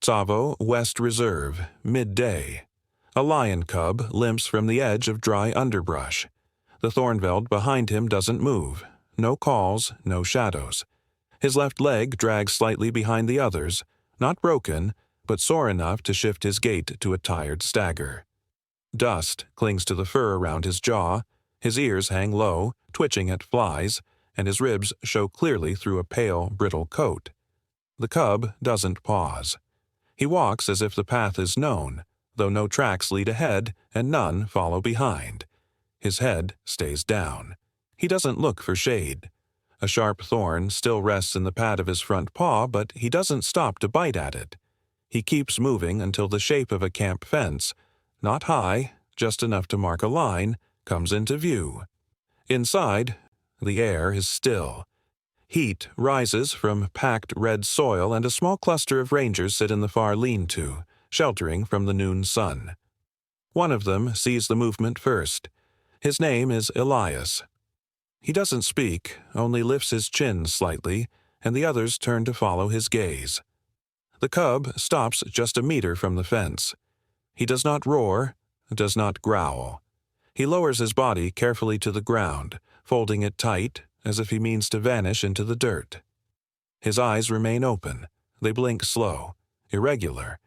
Tsavo West Reserve, midday. A lion cub limps from the edge of dry underbrush. The thornveld behind him doesn't move. No calls, no shadows. His left leg drags slightly behind the others, not broken, but sore enough to shift his gait to a tired stagger. Dust clings to the fur around his jaw, his ears hang low, twitching at flies, and his ribs show clearly through a pale, brittle coat. The cub doesn't pause. He walks as if the path is known, though no tracks lead ahead and none follow behind. His head stays down. He doesn't look for shade. A sharp thorn still rests in the pad of his front paw, but he doesn't stop to bite at it. He keeps moving until the shape of a camp fence, not high, just enough to mark a line, comes into view. Inside, the air is still. Heat rises from packed red soil, and a small cluster of rangers sit in the far lean-to, sheltering from the noon sun. One of them sees the movement first. His name is Elias. He doesn't speak, only lifts his chin slightly, and the others turn to follow his gaze. The cub stops just a meter from the fence. He does not roar, does not growl. He lowers his body carefully to the ground, folding it tight, as if he means to vanish into the dirt. His eyes remain open. They blink slow, irregular.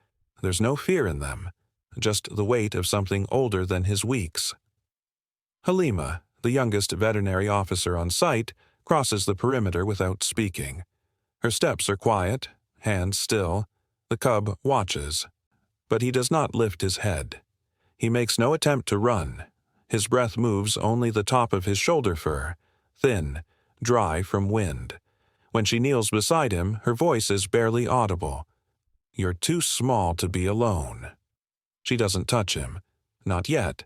There's no fear in them, just the weight of something older than his weeks. Halima, the youngest veterinary officer on site, crosses the perimeter without speaking. Her steps are quiet, hands still. The cub watches, but he does not lift his head. He makes no attempt to run. His breath moves only the top of his shoulder fur, thin, dry from wind. When she kneels beside him, her voice is barely audible. "You're too small to be alone." She doesn't touch him. Not yet.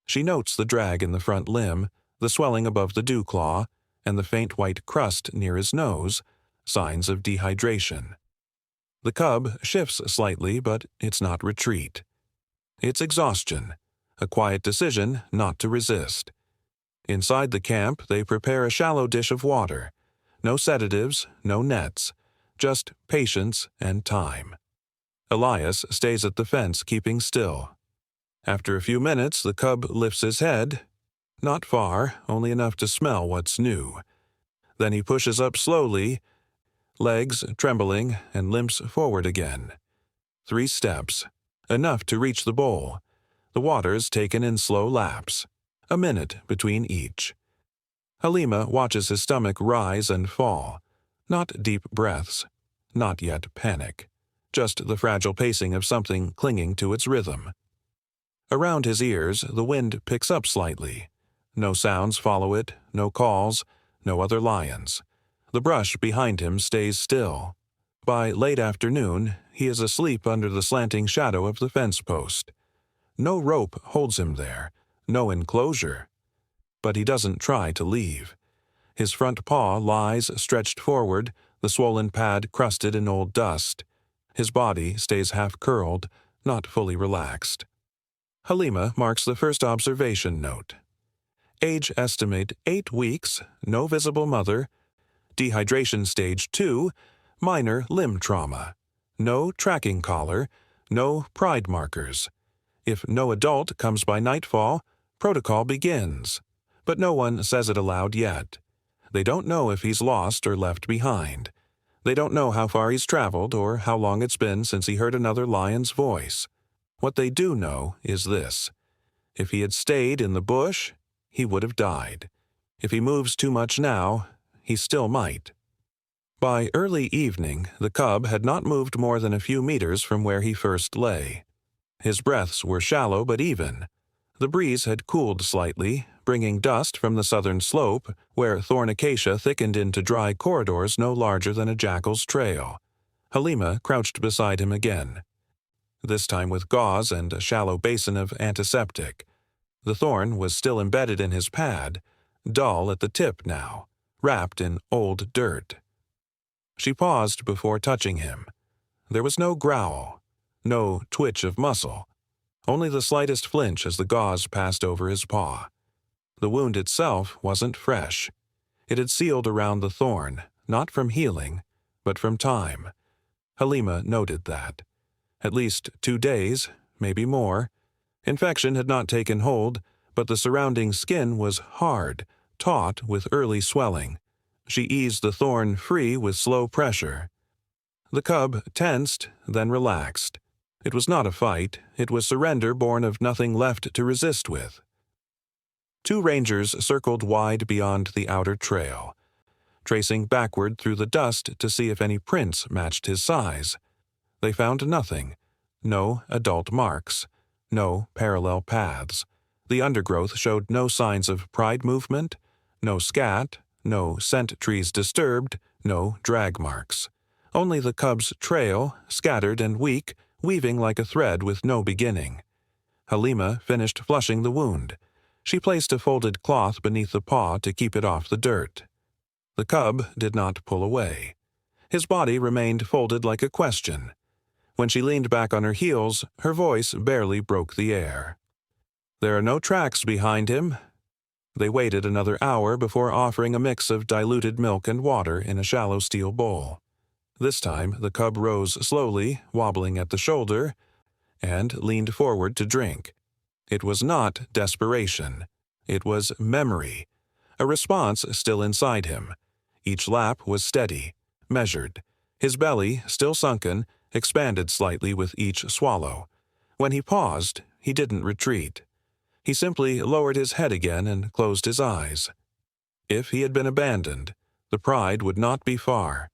She notes the drag in the front limb, the swelling above the dew claw, and the faint white crust near his nose, signs of dehydration. The cub shifts slightly, but it's not retreat. It's exhaustion, a quiet decision not to resist. Inside the camp, they prepare a shallow dish of water. No sedatives, no nets, just patience and time. Elias stays at the fence, keeping still. After a few minutes, the cub lifts his head. Not far, only enough to smell what's new. Then he pushes up slowly, legs trembling, and limps forward again. 3 steps, enough to reach the bowl. The water's taken in slow laps, a minute between each. Halima watches his stomach rise and fall. Not deep breaths, not yet panic, just the fragile pacing of something clinging to its rhythm. Around his ears, the wind picks up slightly. No sounds follow it, no calls, no other lions. The brush behind him stays still. By late afternoon, he is asleep under the slanting shadow of the fence post. No rope holds him there, no enclosure. But he doesn't try to leave. His front paw lies stretched forward, the swollen pad crusted in old dust. His body stays half-curled, not fully relaxed. Halima marks the first observation note. Age estimate 8 weeks, no visible mother. Dehydration stage 2, minor limb trauma. No tracking collar, no pride markers. If no adult comes by nightfall, protocol begins. But no one says it aloud yet. They don't know if he's lost or left behind. They don't know how far he's traveled or how long it's been since he heard another lion's voice. What they do know is this: if he had stayed in the bush, he would have died. If he moves too much now, he still might. By early evening, the cub had not moved more than a few meters from where he first lay. His breaths were shallow but even. The breeze had cooled slightly, bringing dust from the southern slope, where thorn acacia thickened into dry corridors no larger than a jackal's trail. Halima crouched beside him again, this time with gauze and a shallow basin of antiseptic. The thorn was still embedded in his pad, dull at the tip now, wrapped in old dirt. She paused before touching him. There was no growl, no twitch of muscle, only the slightest flinch as the gauze passed over his paw. The wound itself wasn't fresh. It had sealed around the thorn, not from healing, but from time. Halima noted that. At least 2 days, maybe more. Infection had not taken hold, but the surrounding skin was hard, taut with early swelling. She eased the thorn free with slow pressure. The cub tensed, then relaxed. It was not a fight, it was surrender born of nothing left to resist with. 2 rangers circled wide beyond the outer trail, tracing backward through the dust to see if any prints matched his size. They found nothing. No adult marks. No parallel paths. The undergrowth showed no signs of pride movement, no scat, no scent trees disturbed, no drag marks. Only the cub's trail, scattered and weak, weaving like a thread with no beginning. Halima finished flushing the wound. She placed a folded cloth beneath the paw to keep it off the dirt. The cub did not pull away. His body remained folded like a question. When she leaned back on her heels, her voice barely broke the air. "There are no tracks behind him." They waited another hour before offering a mix of diluted milk and water in a shallow steel bowl. This time the cub rose slowly, wobbling at the shoulder, and leaned forward to drink. It was not desperation. It was memory, a response still inside him. Each lap was steady, measured. His belly, still sunken, expanded slightly with each swallow. When he paused, he didn't retreat. He simply lowered his head again and closed his eyes. If he had been abandoned, the pride would not be far.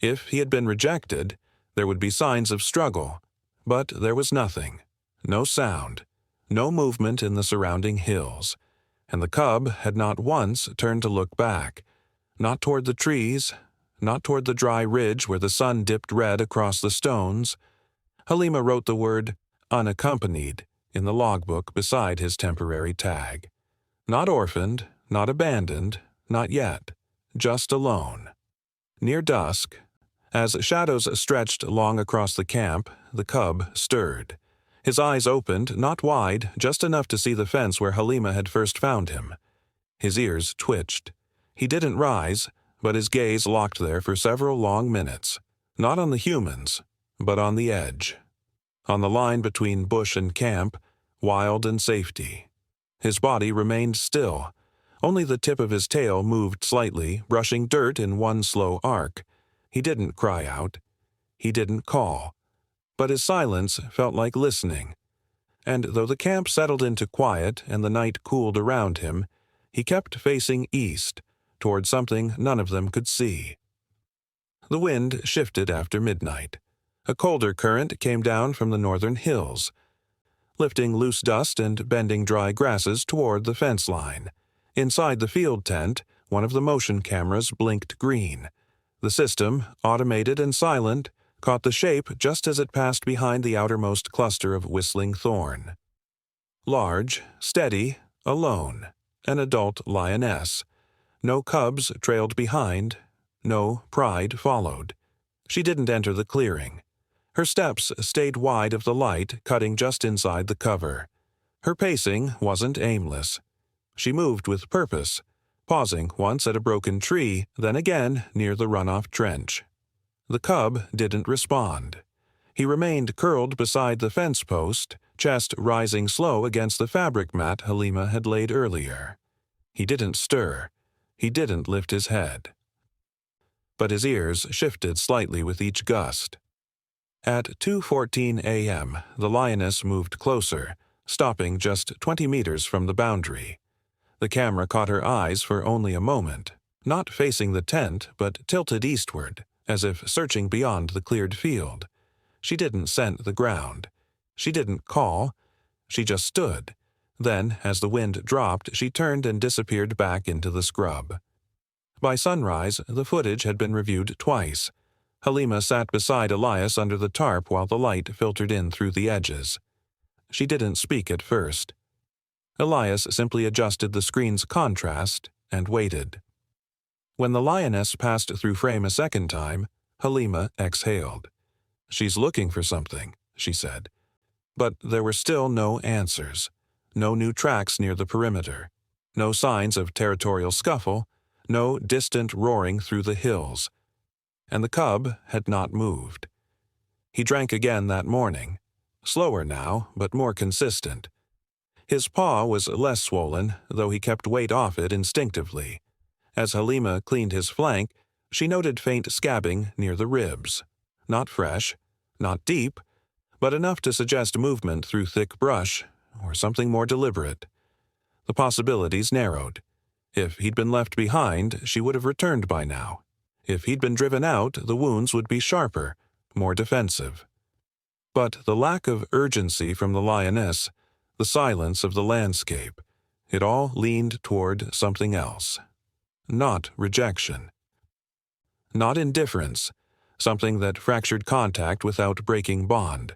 If he had been rejected, there would be signs of struggle. But there was nothing. No sound. No movement in the surrounding hills. And the cub had not once turned to look back. Not toward the trees, not toward the dry ridge where the sun dipped red across the stones. Halima wrote the word unaccompanied in the logbook beside his temporary tag. Not orphaned, not abandoned, not yet. Just alone. Near dusk, as shadows stretched long across the camp, the cub stirred. His eyes opened, not wide, just enough to see the fence where Halima had first found him. His ears twitched. He didn't rise, but his gaze locked there for several long minutes, not on the humans, but on the edge. On the line between bush and camp, wild and safety. His body remained still. Only the tip of his tail moved slightly, brushing dirt in one slow arc. He didn't cry out. He didn't call. But his silence felt like listening. And though the camp settled into quiet and the night cooled around him, he kept facing east, toward something none of them could see. The wind shifted after midnight. A colder current came down from the northern hills, lifting loose dust and bending dry grasses toward the fence line. Inside the field tent, one of the motion cameras blinked green. The system, automated and silent, caught the shape just as it passed behind the outermost cluster of whistling thorn. Large, steady, alone, an adult lioness. No cubs trailed behind, no pride followed. She didn't enter the clearing. Her steps stayed wide of the light, cutting just inside the cover. Her pacing wasn't aimless. She moved with purpose, pausing once at a broken tree, then again near the runoff trench. The cub didn't respond. He remained curled beside the fence post, chest rising slow against the fabric mat Halima had laid earlier. He didn't stir. He didn't lift his head. But his ears shifted slightly with each gust. At 2:14 a.m., the lioness moved closer, stopping just 20 meters from the boundary. The camera caught her eyes for only a moment, not facing the tent, but tilted eastward, as if searching beyond the cleared field. She didn't scent the ground. She didn't call. She just stood. Then, as the wind dropped, she turned and disappeared back into the scrub. By sunrise, the footage had been reviewed twice. Halima sat beside Elias under the tarp while the light filtered in through the edges. She didn't speak at first. Elias simply adjusted the screen's contrast and waited. When the lioness passed through frame a second time, Halima exhaled. "She's looking for something," she said. But there were still no answers. No new tracks near the perimeter. No signs of territorial scuffle. No distant roaring through the hills. And the cub had not moved. He drank again that morning. Slower now, but more consistent. His paw was less swollen, though he kept weight off it instinctively. As Halima cleaned his flank, she noted faint scabbing near the ribs. Not fresh, not deep, but enough to suggest movement through thick brush, or something more deliberate. The possibilities narrowed. If he'd been left behind, she would have returned by now. If he'd been driven out, the wounds would be sharper, more defensive. But the lack of urgency from the lioness, the silence of the landscape, it all leaned toward something else. Not rejection. Not indifference, something that fractured contact without breaking bond.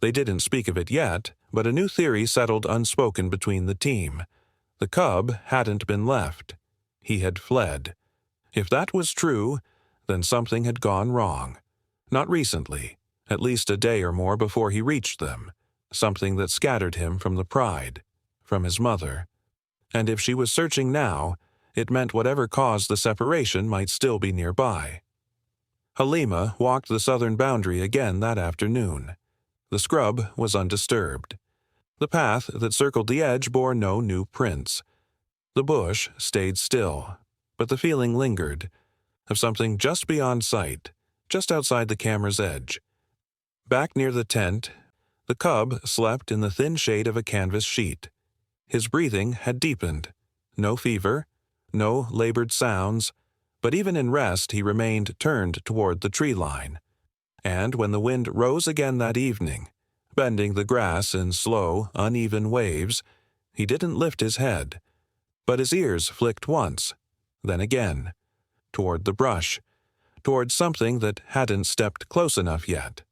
They didn't speak of it yet, but a new theory settled unspoken between the team. The cub hadn't been left. He had fled. If that was true, then something had gone wrong. Not recently, at least a day or more before he reached them. Something that scattered him from the pride, from his mother. And if she was searching now, it meant whatever caused the separation might still be nearby. Halima walked the southern boundary again that afternoon. The scrub was undisturbed. The path that circled the edge bore no new prints. The bush stayed still, but the feeling lingered, of something just beyond sight, just outside the camera's edge. Back near the tent, the cub slept in the thin shade of a canvas sheet. His breathing had deepened. No fever, no labored sounds, but even in rest he remained turned toward the tree line. And when the wind rose again that evening, bending the grass in slow, uneven waves, he didn't lift his head, but his ears flicked once, then again, toward the brush, toward something that hadn't stepped close enough yet.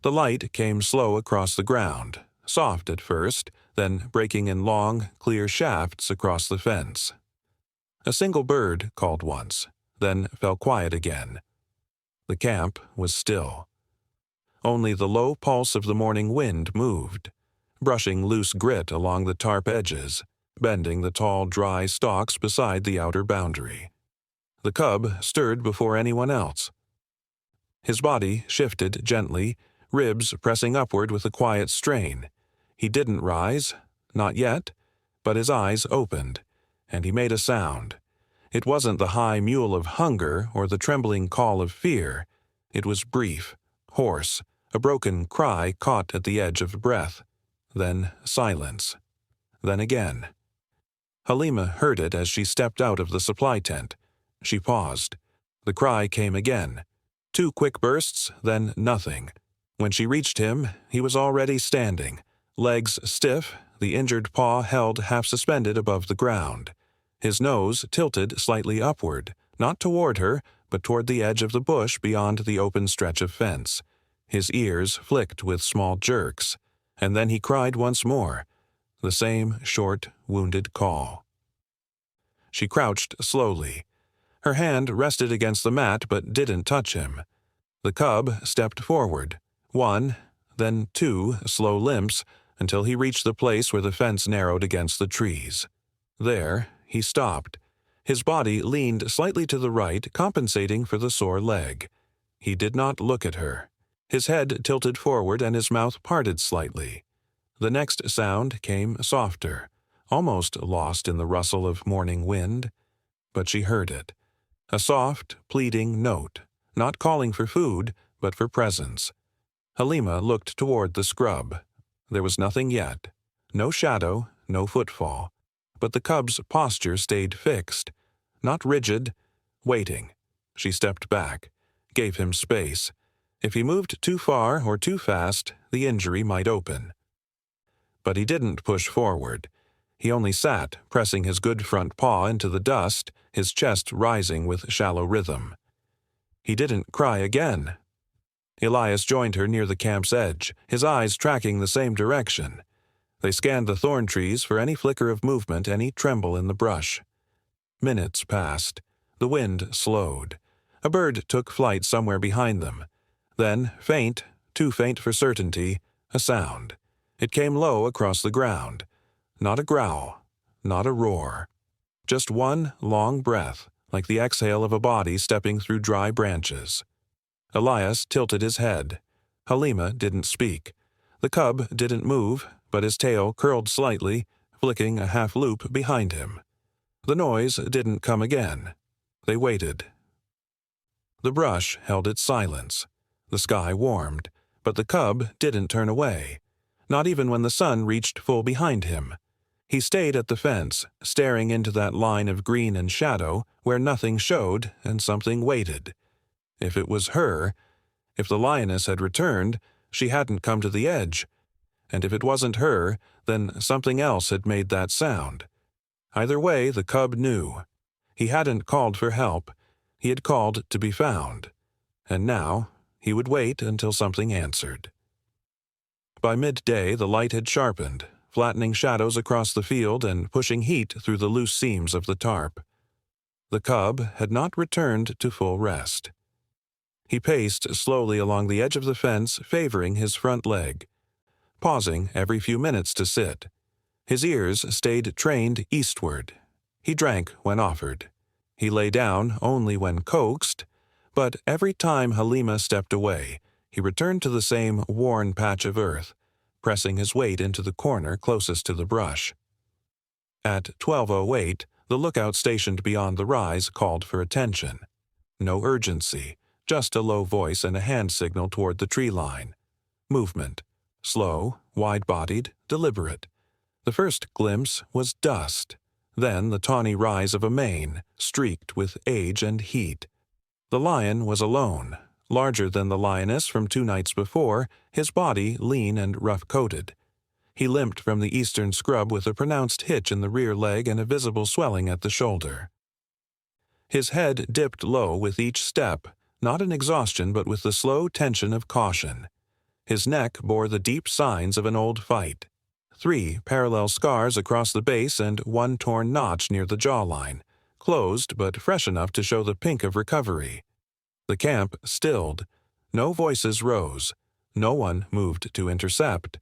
The light came slow across the ground, soft at first, then breaking in long, clear shafts across the fence. A single bird called once, then fell quiet again. The camp was still. Only the low pulse of the morning wind moved, brushing loose grit along the tarp edges, bending the tall, dry stalks beside the outer boundary. The cub stirred before anyone else. His body shifted gently, ribs pressing upward with a quiet strain. He didn't rise, not yet, but his eyes opened, and he made a sound. It wasn't the high mewl of hunger or the trembling call of fear. It was brief, hoarse, a broken cry caught at the edge of breath. Then silence. Then again. Halima heard it as she stepped out of the supply tent. She paused. The cry came again. 2 quick bursts, then nothing. When she reached him, he was already standing, legs stiff, the injured paw held half-suspended above the ground. His nose tilted slightly upward, not toward her, but toward the edge of the bush beyond the open stretch of fence. His ears flicked with small jerks, and then he cried once more, the same short, wounded call. She crouched slowly. Her hand rested against the mat but didn't touch him. The cub stepped forward, 1, then 2 slow limps, until he reached the place where the fence narrowed against the trees. There, he stopped. His body leaned slightly to the right, compensating for the sore leg. He did not look at her. His head tilted forward and his mouth parted slightly. The next sound came softer, almost lost in the rustle of morning wind. But she heard it. A soft, pleading note, not calling for food, but for presence. Halima looked toward the scrub. There was nothing yet. No shadow, no footfall. But the cub's posture stayed fixed, not rigid, waiting. She stepped back, gave him space. If he moved too far or too fast, the injury might open. But he didn't push forward. He only sat, pressing his good front paw into the dust, his chest rising with shallow rhythm. He didn't cry again. Elias joined her near the camp's edge, his eyes tracking the same direction. They scanned the thorn trees for any flicker of movement, any tremble in the brush. Minutes passed. The wind slowed. A bird took flight somewhere behind them. Then, faint, too faint for certainty, a sound. It came low across the ground. Not a growl, not a roar. Just one long breath, like the exhale of a body stepping through dry branches. Elias tilted his head. Halima didn't speak. The cub didn't move, but his tail curled slightly, flicking a half-loop behind him. The noise didn't come again. They waited. The brush held its silence. The sky warmed, but the cub didn't turn away, not even when the sun reached full behind him. He stayed at the fence, staring into that line of green and shadow where nothing showed and something waited. If it was her, if the lioness had returned, she hadn't come to the edge. And if it wasn't her, then something else had made that sound. Either way, the cub knew. He hadn't called for help. He had called to be found. And now, he would wait until something answered. By midday, the light had sharpened, flattening shadows across the field and pushing heat through the loose seams of the tarp. The cub had not returned to full rest. He paced slowly along the edge of the fence, favoring his front leg, pausing every few minutes to sit. His ears stayed trained eastward. He drank when offered. He lay down only when coaxed, but every time Halima stepped away, he returned to the same worn patch of earth, pressing his weight into the corner closest to the brush. At 12:08, the lookout stationed beyond the rise called for attention. No urgency, just a low voice and a hand signal toward the tree line. Movement. Slow, wide-bodied, deliberate. The first glimpse was dust, then the tawny rise of a mane, streaked with age and heat. The lion was alone, larger than the lioness from 2 nights before, his body lean and rough-coated. He limped from the eastern scrub with a pronounced hitch in the rear leg and a visible swelling at the shoulder. His head dipped low with each step, not in exhaustion but with the slow tension of caution. His neck bore the deep signs of an old fight. 3 parallel scars across the base and 1 torn notch near the jawline, closed but fresh enough to show the pink of recovery. The camp stilled. No voices rose. No one moved to intercept.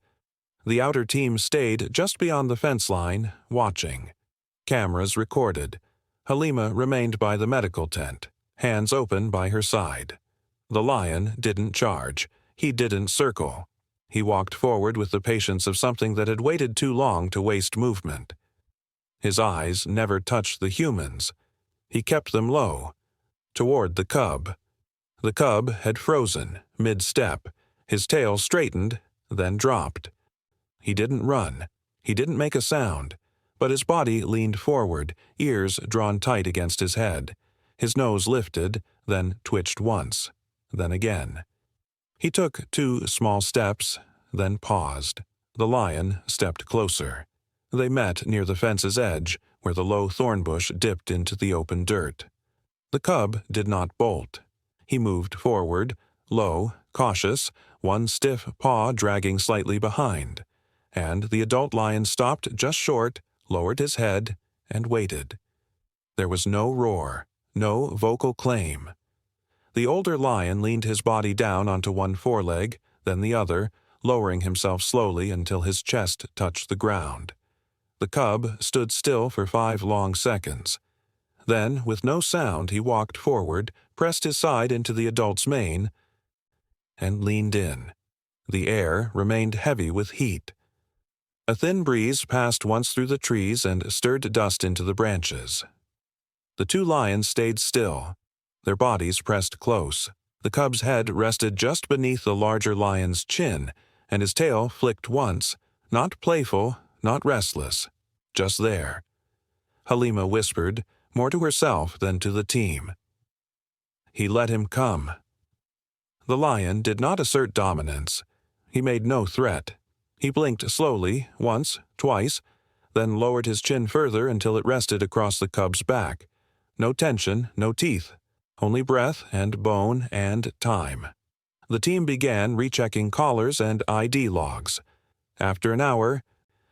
The outer team stayed just beyond the fence line, watching. Cameras recorded. Halima remained by the medical tent, hands open by her side. The lion didn't charge. He didn't circle. He walked forward with the patience of something that had waited too long to waste movement. His eyes never touched the humans. He kept them low, toward the cub. The cub had frozen, mid-step. His tail straightened, then dropped. He didn't run. He didn't make a sound, but his body leaned forward, ears drawn tight against his head. His nose lifted, then twitched once, then again. He took 2 small steps, then paused. The lion stepped closer. They met near the fence's edge, where the low thorn bush dipped into the open dirt. The cub did not bolt. He moved forward, low, cautious, 1 stiff paw dragging slightly behind. And the adult lion stopped just short, lowered his head, and waited. There was no roar, no vocal claim. The older lion leaned his body down onto 1 foreleg, then the other, lowering himself slowly until his chest touched the ground. The cub stood still for 5 long seconds. Then, with no sound, he walked forward, pressed his side into the adult's mane, and leaned in. The air remained heavy with heat. A thin breeze passed once through the trees and stirred dust into the branches. The 2 lions stayed still, their bodies pressed close. The cub's head rested just beneath the larger lion's chin, and his tail flicked once, not playful, not restless, just there. Halima whispered, more to herself than to the team. He let him come. The lion did not assert dominance. He made no threat. He blinked slowly, once, twice, then lowered his chin further until it rested across the cub's back. No tension, no teeth, only breath and bone and time. The team began rechecking collars and ID logs. After an hour,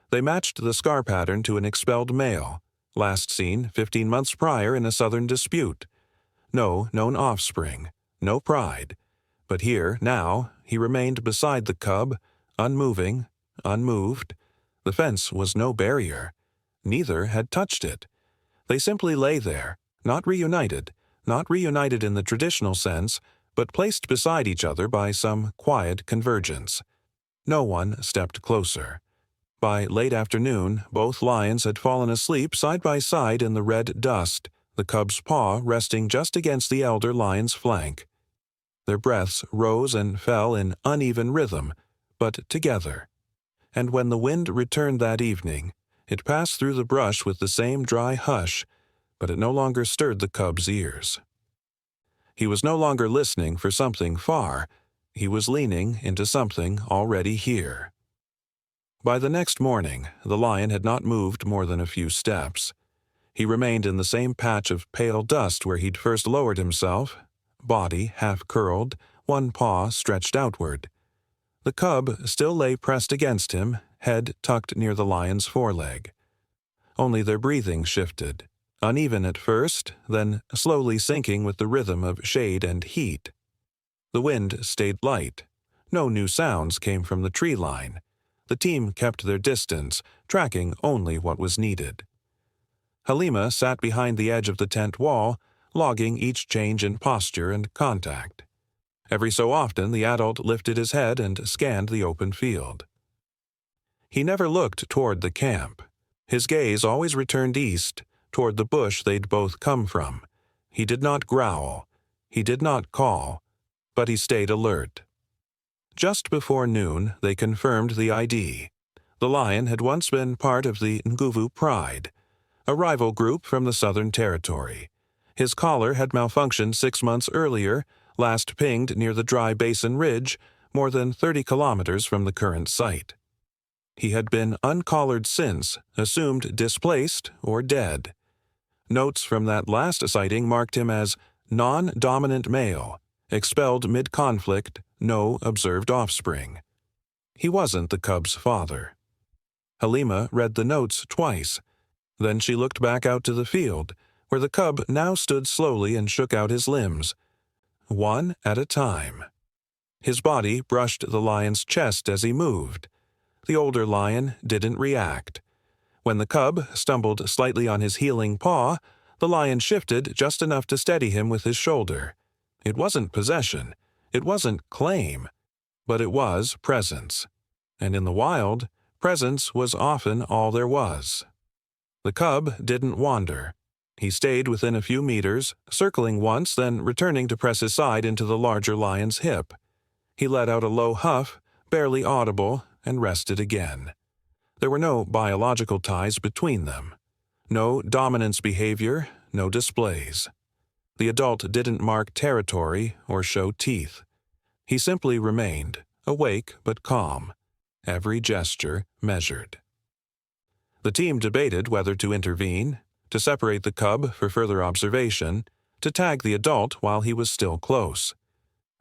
they matched the scar pattern to an expelled male, last seen 15 months prior in a southern dispute. No known offspring, no pride. But here, now, he remained beside the cub, unmoving, unmoved. The fence was no barrier. Neither had touched it. They simply lay there, not reunited in the traditional sense, but placed beside each other by some quiet convergence. No one stepped closer. By late afternoon, both lions had fallen asleep side by side in the red dust, the cub's paw resting just against the elder lion's flank. Their breaths rose and fell in uneven rhythm, but together. And when the wind returned that evening, it passed through the brush with the same dry hush, but it no longer stirred the cub's ears. He was no longer listening for something far. He was leaning into something already here. By the next morning, the lion had not moved more than a few steps. He remained in the same patch of pale dust where he'd first lowered himself, body half curled, one paw stretched outward. The cub still lay pressed against him, head tucked near the lion's foreleg. Only their breathing shifted, uneven at first, then slowly sinking with the rhythm of shade and heat. The wind stayed light. No new sounds came from the tree line. The team kept their distance, tracking only what was needed. Halima sat behind the edge of the tent wall, logging each change in posture and contact. Every so often the adult lifted his head and scanned the open field. He never looked toward the camp. His gaze always returned east, toward the bush they'd both come from. He did not growl. He did not call. But he stayed alert. Just before noon, they confirmed the ID. The lion had once been part of the Nguvu Pride, a rival group from the Southern Territory. His collar had malfunctioned 6 months earlier, last pinged near the Dry Basin Ridge, more than 30 kilometers from the current site. He had been uncollared since, assumed displaced or dead. Notes from that last sighting marked him as non-dominant male, expelled mid-conflict, no observed offspring. He wasn't the cub's father. Halima read the notes twice. Then she looked back out to the field, where the cub now stood slowly and shook out his limbs, one at a time. His body brushed the lion's chest as he moved. The older lion didn't react. When the cub stumbled slightly on his heeling paw, the lion shifted just enough to steady him with his shoulder. It wasn't possession. It wasn't claim. But it was presence. And in the wild, presence was often all there was. The cub didn't wander. He stayed within a few meters, circling once, then returning to press his side into the larger lion's hip. He let out a low huff, barely audible, and rested again. There were no biological ties between them. No dominance behavior, no displays. The adult didn't mark territory or show teeth. He simply remained, awake but calm, every gesture measured. The team debated whether to intervene, to separate the cub for further observation, to tag the adult while he was still close.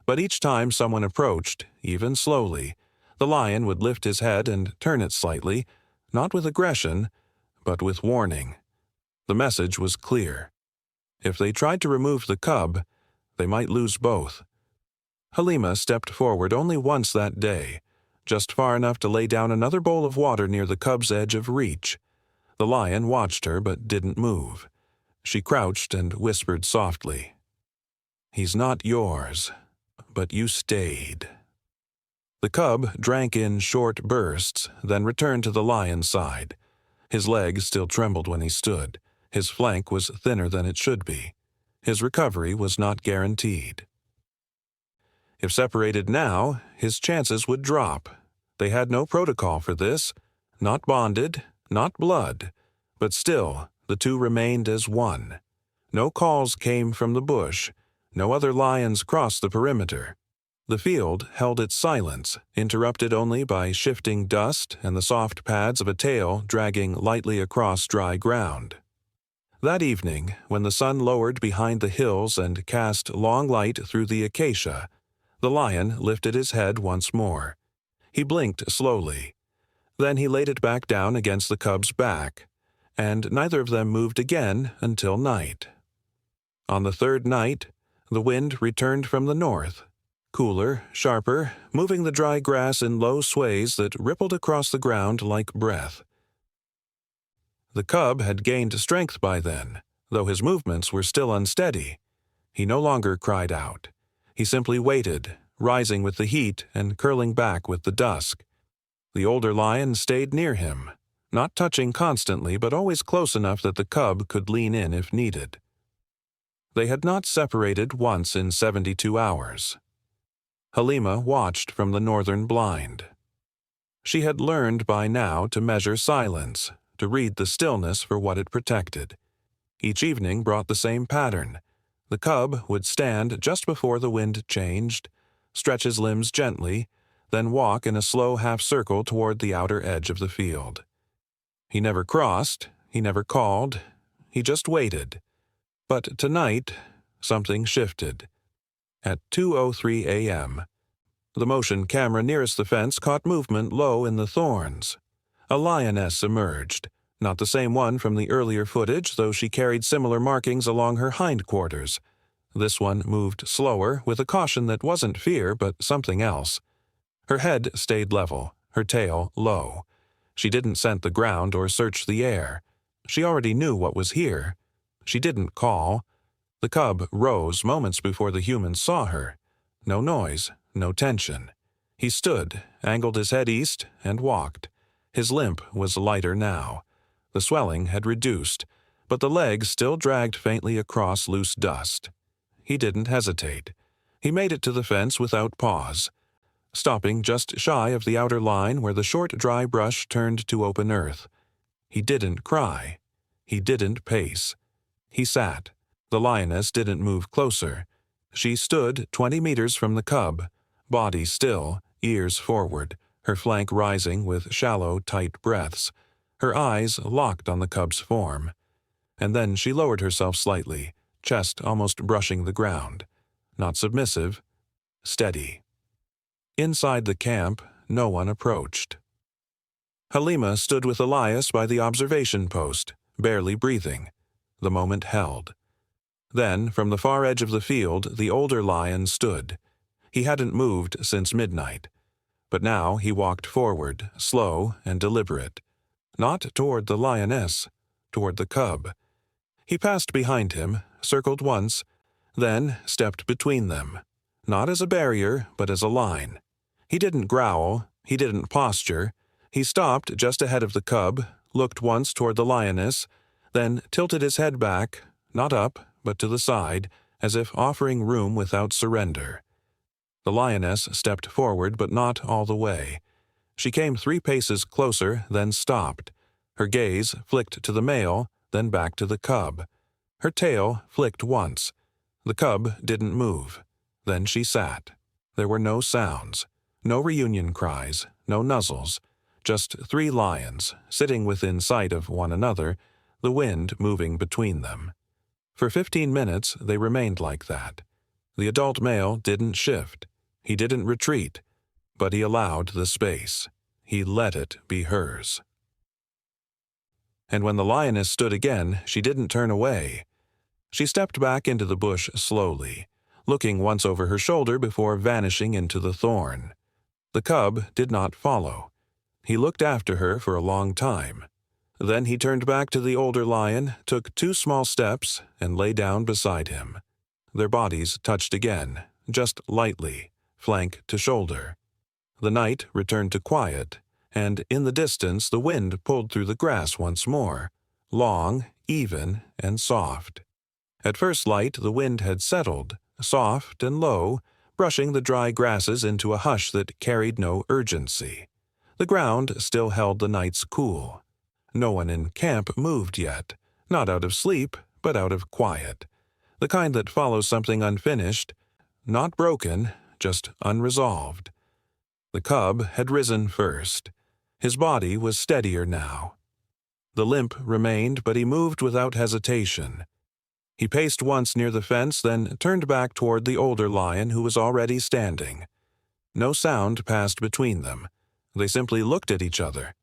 But each time someone approached, even slowly, the lion would lift his head and turn it slightly, not with aggression, but with warning. The message was clear. If they tried to remove the cub, they might lose both. Halima stepped forward only once that day, just far enough to lay down another bowl of water near the cub's edge of reach. The lion watched her but didn't move. She crouched and whispered softly, "He's not yours, but you stayed." The cub drank in short bursts, then returned to the lion's side. His legs still trembled when he stood. His flank was thinner than it should be. His recovery was not guaranteed. If separated now, his chances would drop. They had no protocol for this, not bonded, not blood, but still the two remained as one. No calls came from the bush. No other lions crossed the perimeter. The field held its silence, interrupted only by shifting dust and the soft pads of a tail dragging lightly across dry ground. That evening, when the sun lowered behind the hills and cast long light through the acacia, the lion lifted his head once more. He blinked slowly. Then he laid it back down against the cub's back, and neither of them moved again until night. On the third night, the wind returned from the north, cooler, sharper, moving the dry grass in low sways that rippled across the ground like breath. The cub had gained strength by then, though his movements were still unsteady. He no longer cried out. He simply waited, rising with the heat and curling back with the dusk. The older lion stayed near him, not touching constantly but always close enough that the cub could lean in if needed. They had not separated once in 72 hours. Halima watched from the northern blind. She had learned by now to measure silence, to read the stillness for what it protected. Each evening brought the same pattern. The cub would stand just before the wind changed, stretch his limbs gently, then walk in a slow half-circle toward the outer edge of the field. He never crossed, he never called, he just waited. But tonight, something shifted. At 2:03 a.m., the motion camera nearest the fence caught movement low in the thorns. A lioness emerged, not the same one from the earlier footage, though she carried similar markings along her hindquarters. This one moved slower, with a caution that wasn't fear but something else. Her head stayed level, her tail low. She didn't scent the ground or search the air. She already knew what was here. She didn't call. The cub rose moments before the humans saw her. No noise, no tension. He stood, angled his head east, and walked. His limp was lighter now. The swelling had reduced, but the legs still dragged faintly across loose dust. He didn't hesitate. He made it to the fence without pause, stopping just shy of the outer line where the short dry brush turned to open earth. He didn't cry. He didn't pace. He sat. The lioness didn't move closer. She stood 20 meters from the cub, body still, ears forward, her flank rising with shallow, tight breaths, her eyes locked on the cub's form. And then she lowered herself slightly, chest almost brushing the ground. Not submissive, steady. Inside the camp, no one approached. Halima stood with Elias by the observation post, barely breathing. The moment held. Then, from the far edge of the field, the older lion stood. He hadn't moved since midnight. But now he walked forward, slow and deliberate. Not toward the lioness, toward the cub. He passed behind him, circled once, then stepped between them. Not as a barrier, but as a line. He didn't growl, he didn't posture. He stopped just ahead of the cub, looked once toward the lioness, then tilted his head back, not up, but to the side, as if offering room without surrender. The lioness stepped forward, but not all the way. She came 3 paces closer, then stopped. Her gaze flicked to the male, then back to the cub. Her tail flicked once. The cub didn't move. Then she sat. There were no sounds, no reunion cries, no nuzzles, just 3 lions, sitting within sight of one another, the wind moving between them. For 15 minutes they remained like that. The adult male didn't shift. He didn't retreat, but he allowed the space. He let it be hers. And when the lioness stood again, she didn't turn away. She stepped back into the bush slowly, looking once over her shoulder before vanishing into the thorn. The cub did not follow. He looked after her for a long time. Then he turned back to the older lion, took 2 small steps, and lay down beside him. Their bodies touched again, just lightly, flank to shoulder. The night returned to quiet, and in the distance the wind pulled through the grass once more, long, even, and soft. At first light the wind had settled, soft and low, brushing the dry grasses into a hush that carried no urgency. The ground still held the night's cool. No one in camp moved yet, not out of sleep, but out of quiet. The kind that follows something unfinished, not broken, just unresolved. The cub had risen first. His body was steadier now. The limp remained, but he moved without hesitation. He paced once near the fence, then turned back toward the older lion who was already standing. No sound passed between them. They simply looked at each other.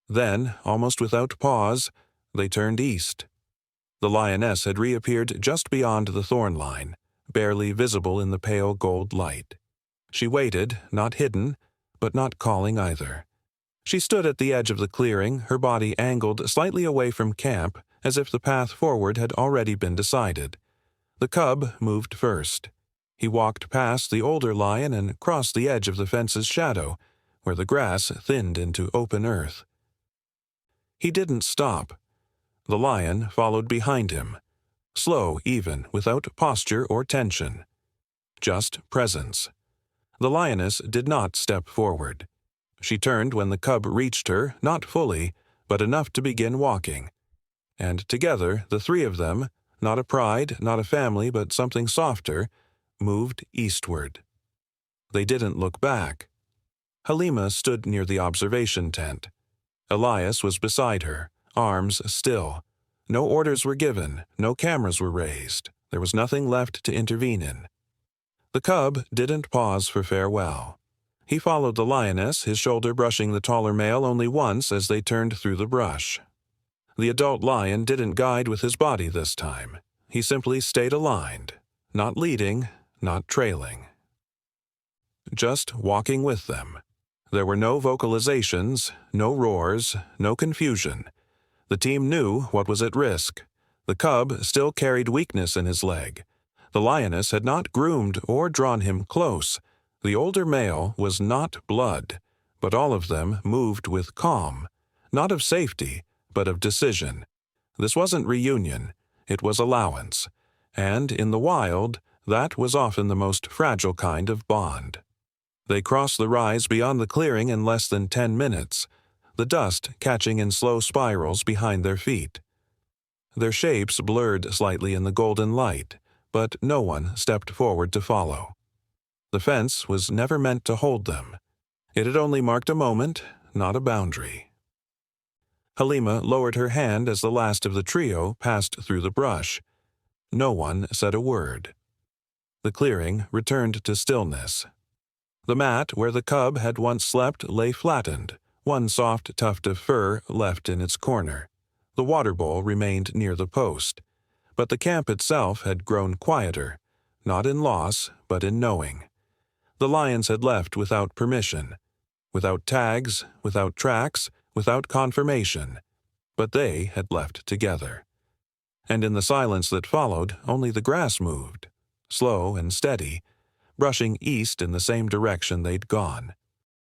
Then, almost without pause, they turned east. The lioness had reappeared just beyond the thorn line, barely visible in the pale gold light. She waited, not hidden, but not calling either. She stood at the edge of the clearing, her body angled slightly away from camp, as if the path forward had already been decided. The cub moved first. He walked past the older lion and crossed the edge of the fence's shadow, where the grass thinned into open earth. He didn't stop. The lion followed behind him, slow even, without posture or tension. Just presence. The lioness did not step forward. She turned when the cub reached her, not fully, but enough to begin walking. And together, the three of them, not a pride, not a family, but something softer, moved eastward. They didn't look back. Halima stood near the observation tent. Elias was beside her, arms still. No orders were given, no cameras were raised. There was nothing left to intervene in. The cub didn't pause for farewell. He followed the lioness, his shoulder brushing the taller male only once as they turned through the brush. The adult lion didn't guide with his body this time. He simply stayed aligned, not leading, not trailing. Just walking with them. There were no vocalizations, no roars, no confusion. The team knew what was at risk. The cub still carried weakness in his leg. The lioness had not groomed or drawn him close. The older male was not blood, but all of them moved with calm, not of safety, but of decision. This wasn't reunion, it was allowance, and in the wild, that was often the most fragile kind of bond. They crossed the rise beyond the clearing in less than 10 minutes, the dust catching in slow spirals behind their feet. Their shapes blurred slightly in the golden light, but no one stepped forward to follow. The fence was never meant to hold them. It had only marked a moment, not a boundary. Halima lowered her hand as the last of the trio passed through the brush. No one said a word. The clearing returned to stillness. The mat where the cub had once slept lay flattened, one soft tuft of fur left in its corner. The water bowl remained near the post. But the camp itself had grown quieter, not in loss, but in knowing. The lions had left without permission, without tags, without tracks, without confirmation, but they had left together. And in the silence that followed, only the grass moved, slow and steady, brushing east in the same direction they'd gone.